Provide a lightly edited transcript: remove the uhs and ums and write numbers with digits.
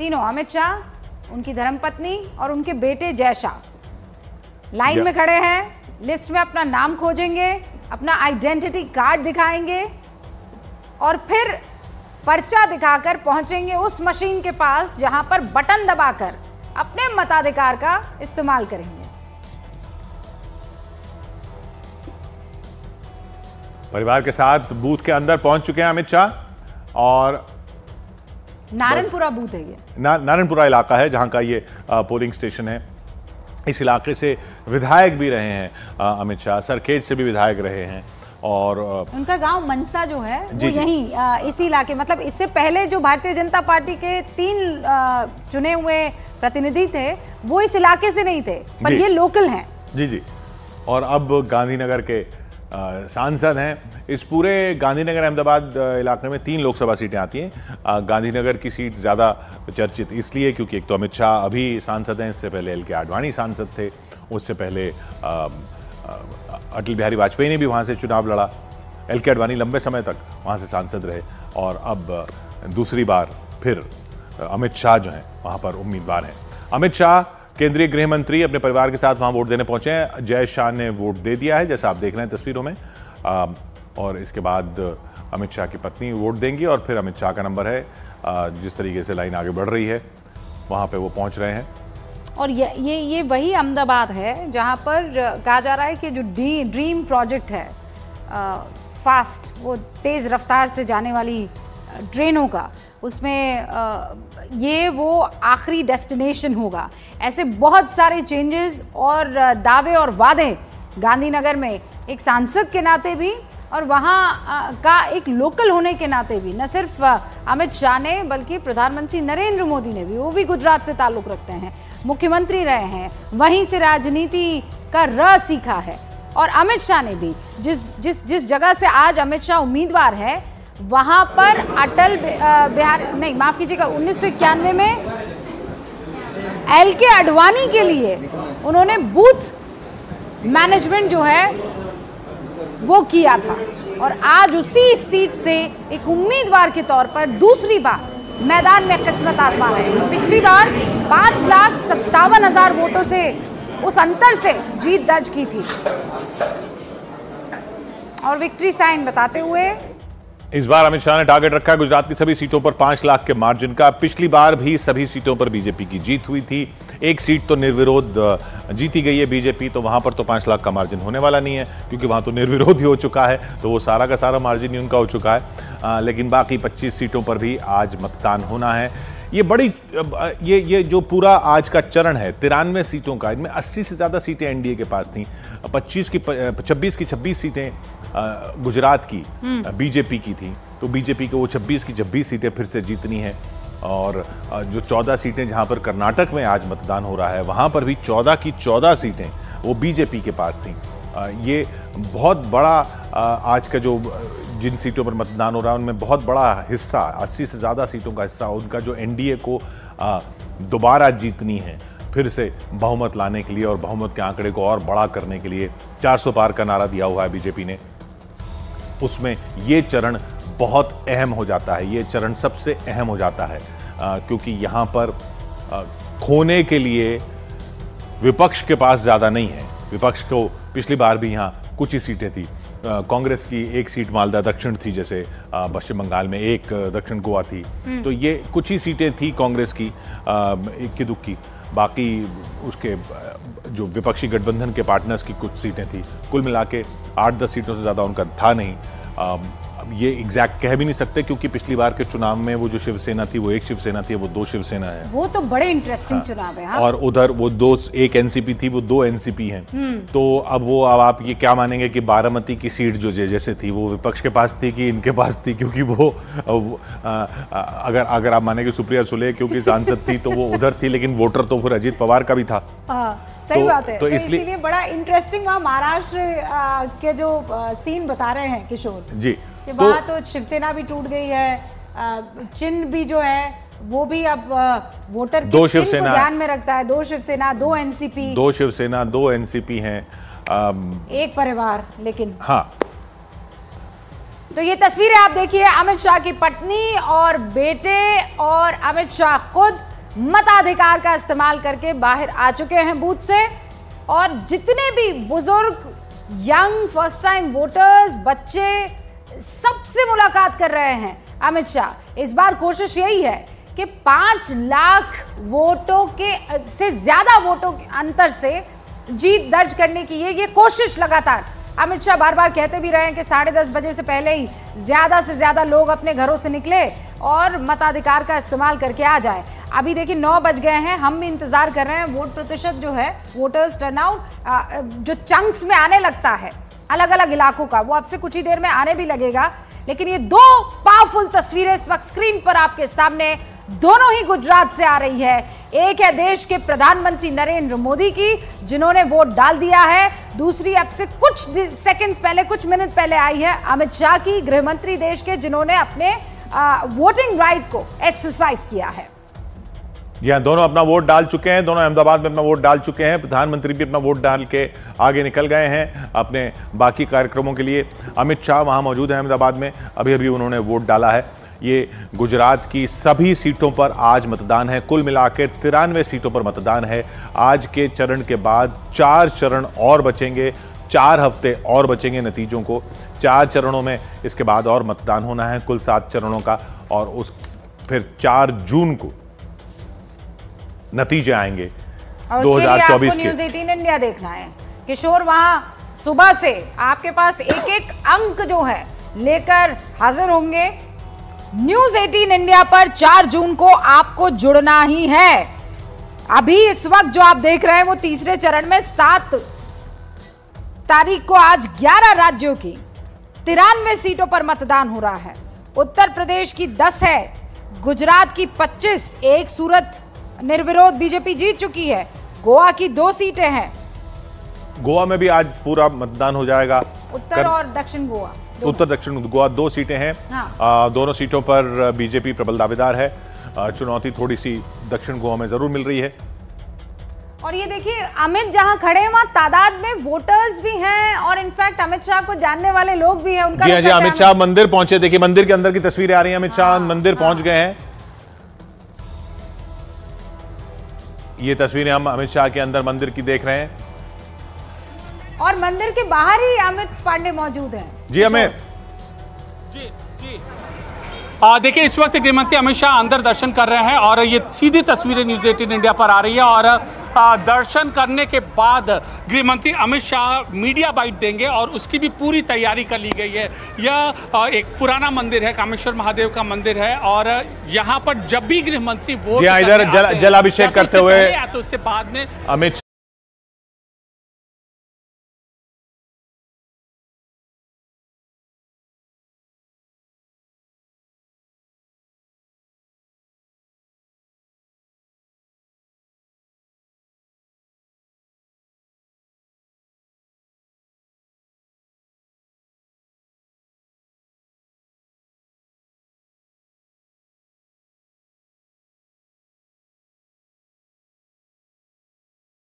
तीनों, अमित शाह, उनकी धर्मपत्नी और उनके बेटे जय शाह लाइन में खड़े हैं, लिस्ट में अपना नाम खोजेंगे, अपना आइडेंटिटी कार्ड दिखाएंगे और फिर पर्चा दिखाकर पहुंचेंगे उस मशीन के पास जहां पर बटन दबाकर अपने मताधिकार का इस्तेमाल करेंगे। परिवार के साथ बूथ के अंदर पहुंच चुके हैं अमित शाह और नारायणपुरा बूथ है ये, नारायणपुरा इलाका है जहां का ये पोलिंग स्टेशन है। इस इलाके से विधायक भी रहे हैं अमित शाह, सरखेज से भी विधायक रहे हैं और उनका गांव मनसा जो है वो यहीं इसी इलाके, मतलब इससे पहले जो भारतीय जनता पार्टी के 3 चुने हुए प्रतिनिधि थे वो इस इलाके से नहीं थे, पर ये लोकल हैं। जी। और अब गांधीनगर के सांसद हैं। इस पूरे गांधीनगर अहमदाबाद इलाके में 3 लोकसभा सीटें आती हैं। गांधीनगर की सीट ज़्यादा चर्चित इसलिए क्योंकि एक तो अमित शाह अभी सांसद हैं, इससे पहले एल के आडवाणी सांसद थे, उससे पहले अटल बिहारी वाजपेयी ने भी वहाँ से चुनाव लड़ा, एल के आडवाणी लंबे समय तक वहाँ से सांसद रहे और अब दूसरी बार फिर अमित शाह जो हैं वहाँ पर उम्मीदवार हैं। अमित शाह केंद्रीय गृह मंत्री अपने परिवार के साथ वहां वोट देने पहुंचे हैं। जय शाह ने वोट दे दिया है जैसा आप देख रहे हैं तस्वीरों में, और इसके बाद अमित शाह की पत्नी वोट देंगी और फिर अमित शाह का नंबर है। जिस तरीके से लाइन आगे बढ़ रही है वहां पे वो पहुंच रहे हैं। और ये वही अहमदाबाद है जहां पर कहा जा रहा है कि जो ड्रीम प्रोजेक्ट है फास्ट, वो तेज रफ्तार से जाने वाली ट्रेनों का, उसमें ये वो आखिरी डेस्टिनेशन होगा। ऐसे बहुत सारे चेंजेस और दावे और वादे गांधीनगर में एक सांसद के नाते भी और वहाँ का एक लोकल होने के नाते भी, न सिर्फ अमित शाह ने बल्कि प्रधानमंत्री नरेंद्र मोदी ने भी, वो भी गुजरात से ताल्लुक़ रखते हैं, मुख्यमंत्री रहे हैं, वहीं से राजनीति का र सीखा है। और अमित शाह ने भी जिस जगह से आज अमित शाह उम्मीदवार है वहां पर अटल बिहार नहीं, माफ कीजिएगा, 1991 में एल के आडवाणी के लिए उन्होंने बूथ मैनेजमेंट जो है वो किया था और आज उसी सीट से एक उम्मीदवार के तौर पर दूसरी बार मैदान में किस्मत आजमा रहे हैं। पिछली बार 5,57,000 वोटों से, उस अंतर से जीत दर्ज की थी और विक्ट्री साइन बताते हुए इस बार अमित शाह ने टारगेट रखा है गुजरात की सभी सीटों पर 5 लाख के मार्जिन का। पिछली बार भी सभी सीटों पर बीजेपी की जीत हुई थी, एक सीट तो निर्विरोध जीती गई है बीजेपी, तो वहां पर तो 5 लाख का मार्जिन होने वाला नहीं है क्योंकि वहां तो निर्विरोध ही हो चुका है, तो वो सारा का सारा मार्जिन ही उनका हो चुका है। लेकिन बाकी 25 सीटों पर भी आज मतदान होना है। ये बड़ी ये जो पूरा आज का चरण है 93 सीटों का, इनमें 80 से ज़्यादा सीटें एनडीए के पास थी, 26 की 26 सीटें गुजरात की बीजेपी की थी, तो बीजेपी को वो 26 की 26 सीटें फिर से जीतनी है। और जो 14 सीटें जहां पर कर्नाटक में आज मतदान हो रहा है वहां पर भी 14 की 14 सीटें वो बीजेपी के पास थी। ये बहुत बड़ा आज का जो जिन सीटों पर मतदान हो रहा है उनमें बहुत बड़ा हिस्सा, 80 से ज़्यादा सीटों का हिस्सा उनका जो एनडीए को दोबारा जीतनी है, फिर से बहुमत लाने के लिए और बहुमत के आंकड़े को और बड़ा करने के लिए 400 पार का नारा दिया हुआ है बीजेपी ने, उसमें ये चरण बहुत अहम हो जाता है। ये चरण सबसे अहम हो जाता है क्योंकि यहाँ पर खोने के लिए विपक्ष के पास ज़्यादा नहीं है। विपक्ष को पिछली बार भी यहाँ कुछ ही सीटें थी, कांग्रेस की एक सीट मालदा दक्षिण थी, जैसे पश्चिम बंगाल में एक दक्षिण गोवा थी, तो ये कुछ ही सीटें थी कांग्रेस की इक्की दुक्की, बाकी उसके जो विपक्षी गठबंधन के पार्टनर्स की कुछ सीटें थी। कुल मिला के 8-10 सीटों से ज़्यादा उनका था नहीं। ये एग्जैक्ट कह भी नहीं सकते क्योंकि पिछली बार के चुनाव में वो जो शिवसेना थी वो एक शिवसेना थी, वो 2 शिवसेना है। वो तो बड़े इंटरेस्टिंग चुनाव है। हाँ? और उधर वो एक एनसीपी थी, वो 2 एनसीपी हैं। तो अब आप ये क्या मानेंगे कि बारामती की सीट जो जैसे थी वो विपक्ष के पास थी कि इनके पास थी, क्योंकि वो अगर आप माने कि सुप्रिया सुले क्योंकि सांसद थी तो वो उधर थी, लेकिन वोटर तो फिर अजीत पवार का भी था। सही बात है। तो इसलिए बड़ा इंटरेस्टिंग वहाँ महाराष्ट्र के जो सीन बता रहे हैं किशोर जी, कि वहाँ तो शिवसेना भी टूट गई है, चिन्ह भी जो है वो भी अब वोटर की चिन्ह को ध्यान में रखता है। 2 शिवसेना 2 एनसीपी, 2 शिवसेना 2 एनसीपी हैं, एक परिवार। लेकिन हाँ, तो ये तस्वीरें आप देखिए, अमित शाह की पत्नी और बेटे और अमित शाह खुद मताधिकार का इस्तेमाल करके बाहर आ चुके हैं बूथ से। और जितने भी बुजुर्ग, यंग, फर्स्ट टाइम वोटर्स, बच्चे, सबसे मुलाकात कर रहे हैं अमित शाह। इस बार कोशिश यही है कि 5 लाख वोटों के से ज्यादा वोटों के अंतर से जीत दर्ज करने की ये कोशिश लगातार अमित शाह बार बार कहते भी रहे हैं कि 10:30 बजे से पहले ही ज्यादा से ज्यादा लोग अपने घरों से निकले और मताधिकार का इस्तेमाल करके आ जाए। अभी देखिए 9 बज गए हैं, हम भी इंतजार कर रहे हैं। वोट प्रतिशत जो है, वोटर्स टर्नआउट जो चंक्स में आने लगता है अलग अलग इलाकों का, वो अब से कुछ ही देर में आने भी लगेगा। लेकिन ये 2 पावरफुल तस्वीरें इस वक्त स्क्रीन पर आपके सामने, दोनों ही गुजरात से आ रही है। एक है देश के प्रधानमंत्री नरेंद्र मोदी की, जिन्होंने वोट डाल दिया है। दूसरी अब से कुछ सेकंड्स पहले, कुछ मिनट पहले आई है अमित शाह की, गृह मंत्री देश के, जिन्होंने अपने वोटिंग राइट को एक्सरसाइज किया है। यहाँ दोनों अपना वोट डाल चुके हैं, दोनों अहमदाबाद में अपना वोट डाल चुके हैं। प्रधानमंत्री भी अपना वोट डाल के आगे निकल गए हैं अपने बाकी कार्यक्रमों के लिए। अमित शाह वहां मौजूद हैं अहमदाबाद में, अभी अभी उन्होंने वोट डाला है। ये गुजरात की सभी सीटों पर आज मतदान है। कुल मिलाकर 93 सीटों पर मतदान है। आज के चरण के बाद 4 चरण और बचेंगे, 4 हफ्ते और बचेंगे नतीजों को। 4 चरणों में इसके बाद और मतदान होना है, कुल 7 चरणों का। और फिर 4 जून को नतीजे आएंगे 2024 के। न्यूज़ 18 इंडिया देखना है किशोर, वहां सुबह से आपके पास एक एक अंक जो है लेकर हाजिर होंगे। न्यूज़ 18 इंडिया पर 4 जून को आपको जुड़ना ही है। अभी इस वक्त जो आप देख रहे हैं वो तीसरे चरण में 7 तारीख को आज 11 राज्यों की 93 सीटों पर मतदान हो रहा है। उत्तर प्रदेश की 10 है, गुजरात की 25, एक सूरत निर्विरोध बीजेपी जीत चुकी है। गोवा की 2 सीटें हैं। गोवा में भी आज पूरा मतदान हो जाएगा। उत्तर और दक्षिण गोवा, उत्तर दक्षिण गोवा 2 सीटें हैं। हाँ। दोनों सीटों पर बीजेपी प्रबल दावेदार है। चुनौती थोड़ी सी दक्षिण गोवा में जरूर मिल रही है। और ये देखिए अमित जहां खड़े हैं वहां तादाद में वोटर्स भी हैं और इनफैक्ट अमित शाह को जानने वाले लोग भी हैं। उनका जी अमित शाह मंदिर पहुंचे। देखिए मंदिर के अंदर की तस्वीरें आ रही हैं। अमित शाह मंदिर पहुंच गए हैं। ये तस्वीरें हम अमित शाह के अंदर मंदिर की देख रहे हैं और मंदिर के बाहर ही अमित पांडे मौजूद हैं। जी अमित। जी देखिए इस वक्त गृहमंत्री अमित शाह अंदर दर्शन कर रहे हैं और ये सीधी तस्वीरें न्यूज़ 18 इंडिया पर आ रही है। और दर्शन करने के बाद गृहमंत्री अमित शाह मीडिया बाइट देंगे और उसकी भी पूरी तैयारी कर ली गई है। यह एक पुराना मंदिर है, कामेश्वर महादेव का मंदिर है और यहाँ पर जब भी गृहमंत्री वोट इधर जलाभिषेक करते हुए या तो उससे बाद में अमित